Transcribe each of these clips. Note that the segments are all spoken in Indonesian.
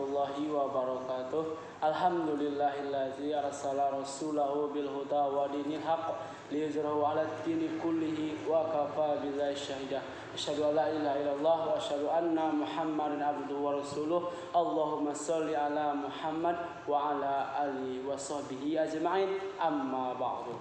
warahmatullahi wabarakatuh. Alhamdulillahillazi arsala rasulahu bil huda wa dinil haqq liyuzhirahu 'ala ad-dini kullihi wa kafa billahi syahida. Asyhadu an la ilaha illallah wa asyhadu anna Muhammadan abduhu wa rasuluh. Allahumma shalli ala Muhammad wa ala alihi wa sahbihi ajma'in. Amma ba'du.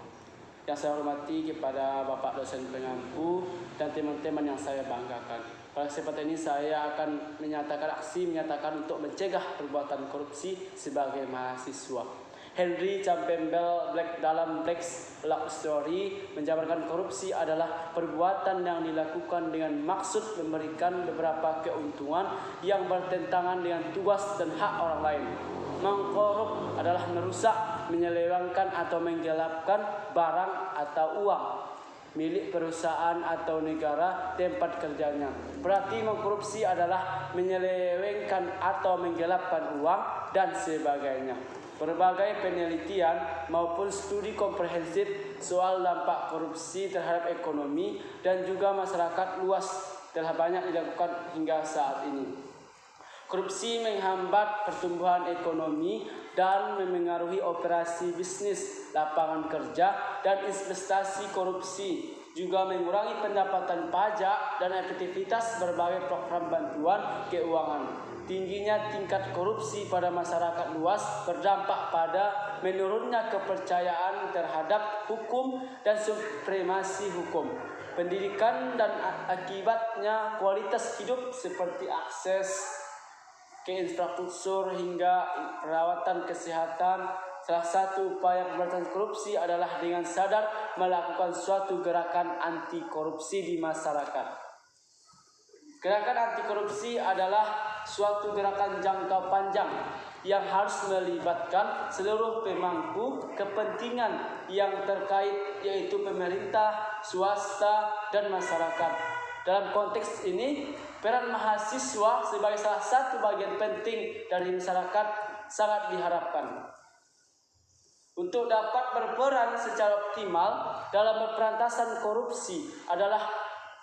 Yang saya hormati kepada Bapak dosen pengampu dan teman-teman yang saya banggakan. Pada kesempatan ini saya akan menyatakan untuk mencegah perbuatan korupsi sebagai mahasiswa. Henry Campbell Black dalam Black's Love Story menjabarkan korupsi adalah perbuatan yang dilakukan dengan maksud memberikan beberapa keuntungan yang bertentangan dengan tugas dan hak orang lain. Mengkorup adalah merusak, menyelewengkan atau menggelapkan barang atau uang milik perusahaan atau negara tempat kerjanya. Berarti mengkorupsi adalah menyelewengkan atau menggelapkan uang dan sebagainya. Berbagai penelitian maupun studi komprehensif soal dampak korupsi terhadap ekonomi dan juga masyarakat luas telah banyak dilakukan hingga saat ini. Korupsi menghambat pertumbuhan ekonomi dan memengaruhi operasi bisnis, lapangan kerja, dan investasi. Korupsi juga mengurangi pendapatan pajak dan efektivitas berbagai program bantuan keuangan. Tingginya tingkat korupsi pada masyarakat luas berdampak pada menurunnya kepercayaan terhadap hukum dan supremasi hukum. Pendidikan dan akibatnya kualitas hidup seperti akses ke infrastruktur hingga perawatan kesehatan. Salah satu upaya pemberantasan korupsi adalah dengan sadar melakukan suatu gerakan anti korupsi di masyarakat. Gerakan anti korupsi adalah suatu gerakan jangka panjang yang harus melibatkan seluruh pemangku kepentingan yang terkait, yaitu pemerintah, swasta, dan masyarakat. Dalam konteks ini, peran mahasiswa sebagai salah satu bagian penting dari masyarakat sangat diharapkan. Untuk dapat berperan secara optimal dalam pemberantasan korupsi adalah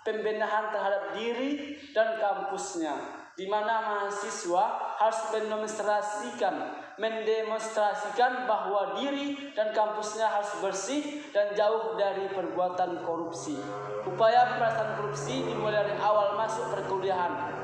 pembenahan terhadap diri dan kampusnya, di mana mahasiswa harus mendemonstrasikan bahwa diri dan kampusnya harus bersih dan jauh dari perbuatan korupsi. Upaya pemberantasan korupsi dimulai dari awal masuk perkuliahan.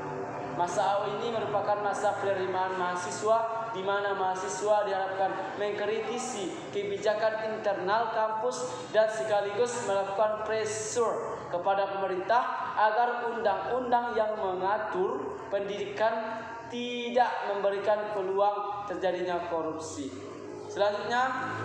Masa awal ini merupakan masa penerimaan mahasiswa, di mana mahasiswa diharapkan mengkritisi kebijakan internal kampus dan sekaligus melakukan pressure kepada pemerintah agar undang-undang yang mengatur pendidikan tidak memberikan peluang terjadinya korupsi. Selanjutnya,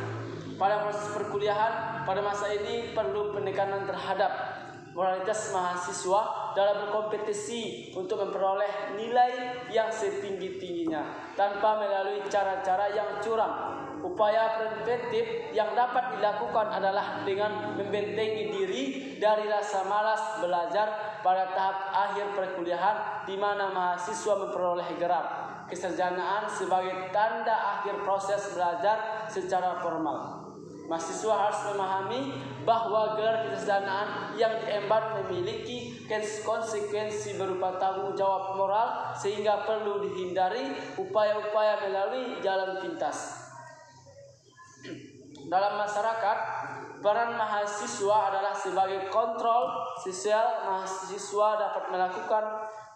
pada proses perkuliahan pada masa ini perlu penekanan terhadap moralitas mahasiswa dalam berkompetisi untuk memperoleh nilai yang setinggi-tingginya tanpa melalui cara-cara yang curang. Upaya preventif yang dapat dilakukan adalah dengan membentengi diri dari rasa malas belajar pada tahap akhir perkuliahan, di mana mahasiswa memperoleh gelar kesarjanaan sebagai tanda akhir proses belajar secara formal. Mahasiswa harus memahami bahwa gelar kesarjanaan yang diemban memiliki konsekuensi berupa tanggung jawab moral, sehingga perlu dihindari upaya-upaya melalui jalan pintas. Dalam masyarakat, peran mahasiswa adalah sebagai kontrol sosial. Mahasiswa dapat melakukan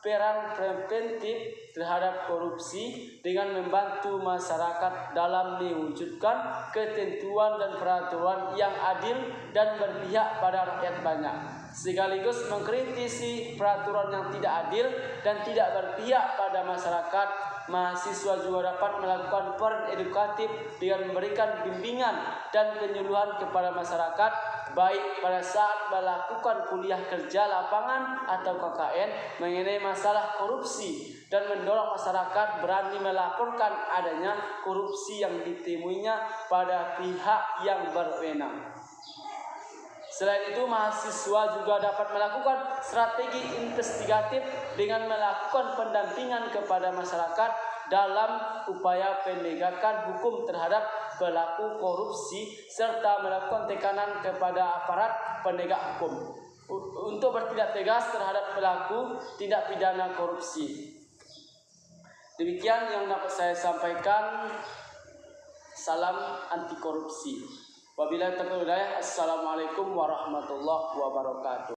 peran preventif terhadap korupsi dengan membantu masyarakat dalam mewujudkan ketentuan dan peraturan yang adil dan berpihak pada rakyat banyak, sekaligus mengkritisi peraturan yang tidak adil dan tidak berpihak pada masyarakat. Mahasiswa juga dapat melakukan peran edukatif dengan memberikan bimbingan dan penyuluhan kepada masyarakat, baik pada saat melakukan kuliah kerja lapangan atau KKN mengenai masalah korupsi, dan mendorong masyarakat berani melaporkan adanya korupsi yang ditemuinya pada pihak yang berwenang. Selain itu, mahasiswa juga dapat melakukan strategi investigatif dengan melakukan pendampingan kepada masyarakat dalam upaya penegakan hukum terhadap pelaku korupsi, serta melakukan tekanan kepada aparat penegak hukum untuk bertindak tegas terhadap pelaku tindak pidana korupsi. Demikian yang dapat saya sampaikan. Salam anti korupsi. Wabillahi taufiq wal hidayah. Assalamualaikum warahmatullahi wabarakatuh.